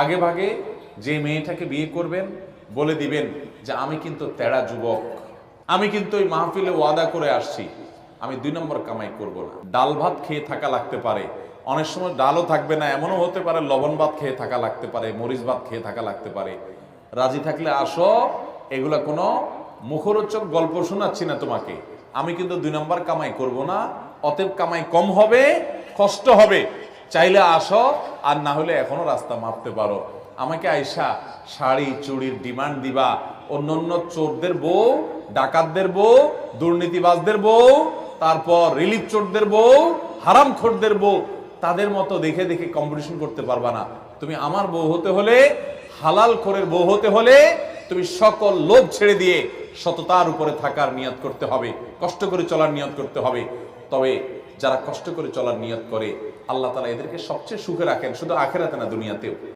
আগে ভাগে যে মেয়েটাকে বিয়ে করবেন বলে দিবেন যে আমি কিন্তু তেড়া যুবক, আমি কিন্তু ওই মাহফিলে ওয়াদা করে আসছি, আমি 2 নম্বর কামাই করব না। ডাল ভাত খেয়ে থাকা লাগতে পারে, অনেক সময় ডালও থাকবে না, এমনও হতে পারে লবণ ভাত খেয়ে থাকা লাগতে পারে, মরিচ ভাত খেয়ে থাকা লাগতে পারে। রাজি থাকলে আসো, এগুলা কোনো মুখরোচক গল্প শোনাচ্ছি না তোমাকে। আমি কিন্তু 2 নম্বর কামাই করব না, অতএব কামাই কম হবে, কষ্ট হবে। চাইলে আসো, আর না হলে এখনো রাস্তা মাপতে পারো। আমাকে আইসা শাড়ি চুড়ির ডিমান্ড দিবা, অন্য চোরদের বউ, ডাকাতদের বউ, দুর্নীতিবাজদের বউ, তারপর রিলিফ চোরদের বউ, হারামখোরদের বউ, তাদের মতো দেখে দেখে কম্পিটিশন করতে পারবা না। তুমি আমার বউ হতে হলে, হালাল খোরের বউ হতে হলে, তুমি সকল লোভ ছেড়ে দিয়ে সততার উপরে থাকার নিয়ত করতে হবে, কষ্ট করে চলার নিয়ত করতে হবে। তবে যারা কষ্ট করে চলার নিয়ত করে, আল্লাহ তাআলা এদেরকে সবচেয়ে সুখে রাখেন, শুধু আখিরাতে না, দুনিয়াতেও।